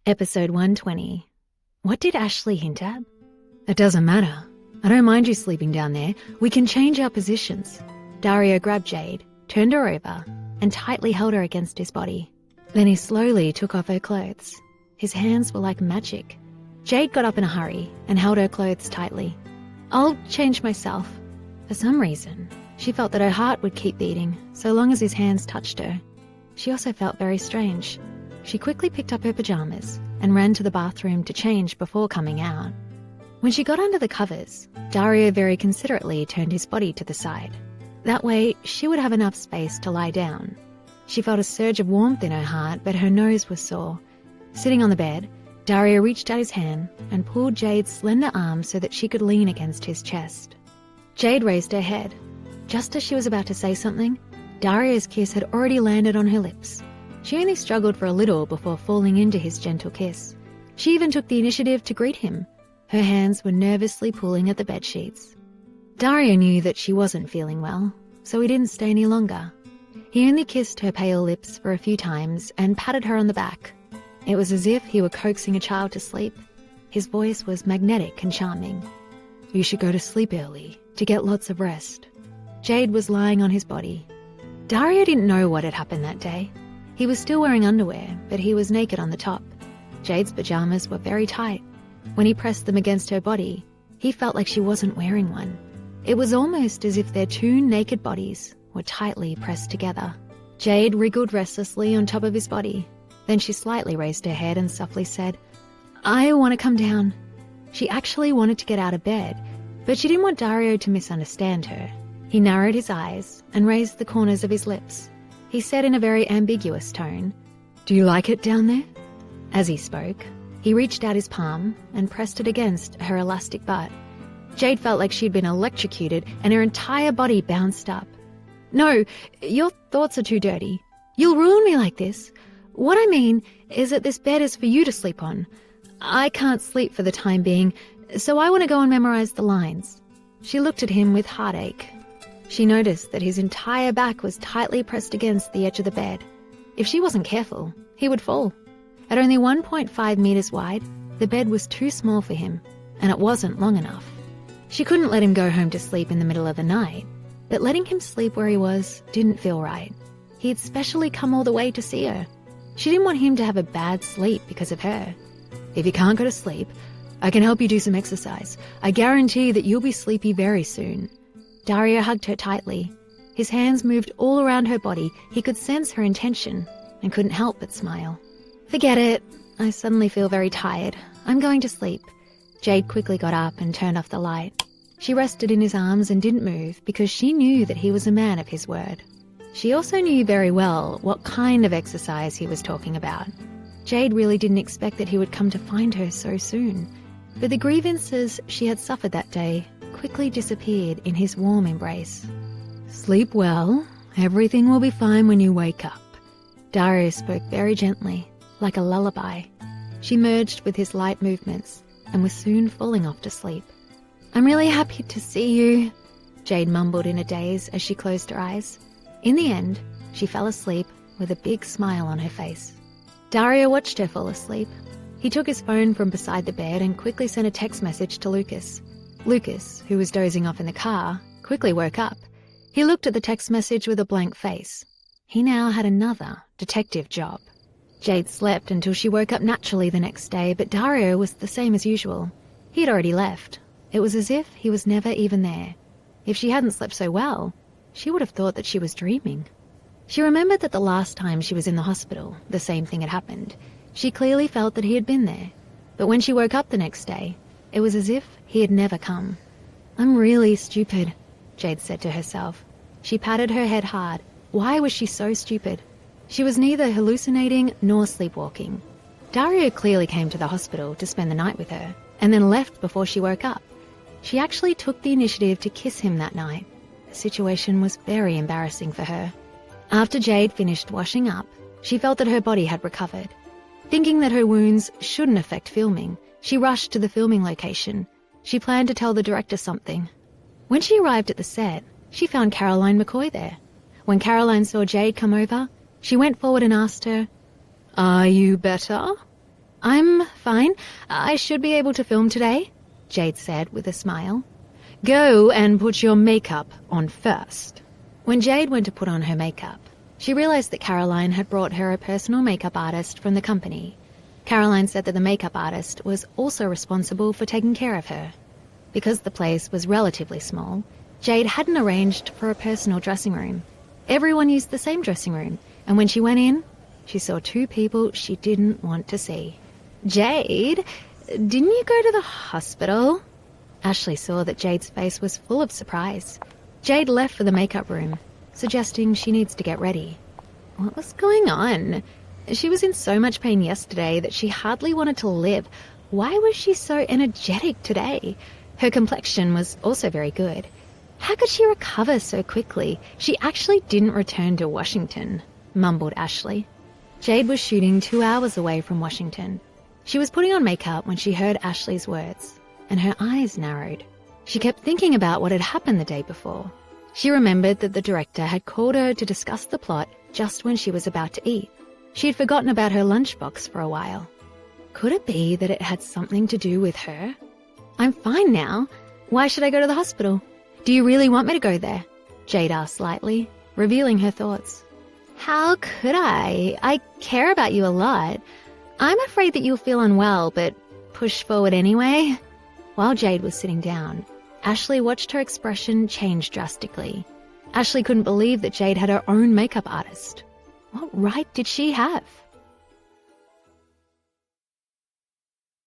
Episode 120. What did Ashley hint at? It doesn't matter. I don't mind you sleeping down there. We can change our positions. Dario grabbed Jade, turned her over, and tightly held her against his body. Then he slowly took off her clothes. His hands were like magic. Jade got up in a hurry and held her clothes tightly. I'll change myself. For some reason, she felt that her heart would keep beating so long as his hands touched her. She also felt very strange. She quickly picked up her pajamas and ran to the bathroom to change before coming out. When she got under the covers, Dario very considerately turned his body to the side. That way, she would have enough space to lie down. She felt a surge of warmth in her heart, but her nose was sore. Sitting on the bed, Dario reached out his hand and pulled Jade's slender arm so that she could lean against his chest. Jade raised her head. Just as she was about to say something, Dario's kiss had already landed on her lips. She only struggled for a little before falling into his gentle kiss. She even took the initiative to greet him. Her hands were nervously pulling at the bedsheets. Dario knew that she wasn't feeling well, so he didn't stay any longer. He only kissed her pale lips for a few times and patted her on the back. It was as if he were coaxing a child to sleep. His voice was magnetic and charming. You should go to sleep early to get lots of rest. Jade was lying on his body. Dario didn't know what had happened that day. He was still wearing underwear, but he was naked on the top. Jade's pajamas were very tight. When he pressed them against her body, he felt like she wasn't wearing one. It was almost as if their two naked bodies were tightly pressed together. Jade wriggled restlessly on top of his body. Then she slightly raised her head and softly said, I want to come down. She actually wanted to get out of bed, but she didn't want Dario to misunderstand her. He narrowed his eyes and raised the corners of his lips. He said in a very ambiguous tone, Do you like it down there? As he spoke, he reached out his palm and pressed it against her elastic butt. Jade felt like she'd been electrocuted and her entire body bounced up. No, your thoughts are too dirty. You'll ruin me like this. What I mean is that this bed is for you to sleep on. I can't sleep for the time being, so I want to go and memorize the lines. She looked at him with heartache. She noticed that his entire back was tightly pressed against the edge of the bed. If she wasn't careful, he would fall. At only 1.5 meters wide, the bed was too small for him, and it wasn't long enough. She couldn't let him go home to sleep in the middle of the night, but letting him sleep where he was didn't feel right. He had specially come all the way to see her. She didn't want him to have a bad sleep because of her. If you can't go to sleep, I can help you do some exercise. I guarantee that you'll be sleepy very soon. Dario hugged her tightly. His hands moved all around her body. He could sense her intention and couldn't help but smile. Forget it. I suddenly feel very tired. I'm going to sleep. Jade quickly got up and turned off the light. She rested in his arms and didn't move because she knew that he was a man of his word. She also knew very well what kind of exercise he was talking about. Jade really didn't expect that he would come to find her so soon, but the grievances she had suffered that day quickly disappeared in his warm embrace. Sleep well. Everything will be fine when you wake up. Dario spoke very gently, like a lullaby. She merged with his light movements and was soon falling off to sleep. I'm really happy to see you, Jade mumbled in a daze as she closed her eyes. In the end, she fell asleep with a big smile on her face. Dario watched her fall asleep. He took his phone from beside the bed and quickly sent a text message to Lucas. Lucas, who was dozing off in the car, quickly woke up. He looked at the text message with a blank face. He now had another detective job. Jade slept until she woke up naturally the next day, but Dario was the same as usual. He had already left. It was as if he was never even there. If she hadn't slept so well, she would have thought that she was dreaming. She remembered that the last time she was in the hospital, the same thing had happened. She clearly felt that he had been there. But when she woke up the next day, it was as if he had never come. I'm really stupid, Jade said to herself. She patted her head hard. Why was she so stupid? She was neither hallucinating nor sleepwalking. Dario clearly came to the hospital to spend the night with her, and then left before she woke up. She actually took the initiative to kiss him that night. The situation was very embarrassing for her. After Jade finished washing up, she felt that her body had recovered. Thinking that her wounds shouldn't affect filming, she rushed to the filming location. She planned to tell the director something. When she arrived at the set, she found Caroline McCoy there. When Caroline saw Jade come over, she went forward and asked her, Are you better? I'm fine. I should be able to film today, Jade said with a smile. Go and put your makeup on first. When Jade went to put on her makeup, she realized that Caroline had brought her a personal makeup artist from the company. Caroline said that the makeup artist was also responsible for taking care of her. Because the place was relatively small, Jade hadn't arranged for a personal dressing room. Everyone used the same dressing room, and when she went in, she saw two people she didn't want to see. Jade, didn't you go to the hospital? Ashley saw that Jade's face was full of surprise. Jade left for the makeup room, suggesting she needs to get ready. What was going on? She was in so much pain yesterday that she hardly wanted to live. Why was she so energetic today? Her complexion was also very good. How could she recover so quickly? She actually didn't return to Washington, mumbled Ashley. Jade was shooting 2 hours away from Washington. She was putting on makeup when she heard Ashley's words, and her eyes narrowed. She kept thinking about what had happened the day before. She remembered that the director had called her to discuss the plot just when she was about to eat. She had forgotten about her lunchbox for a while. Could it be that it had something to do with her? I'm fine now. Why should I go to the hospital? Do you really want me to go there? Jade asked lightly, revealing her thoughts. How could I? I care about you a lot. I'm afraid that you'll feel unwell, but push forward anyway. While Jade was sitting down, Ashley watched her expression change drastically. Ashley couldn't believe that Jade had her own makeup artist. What right did she have?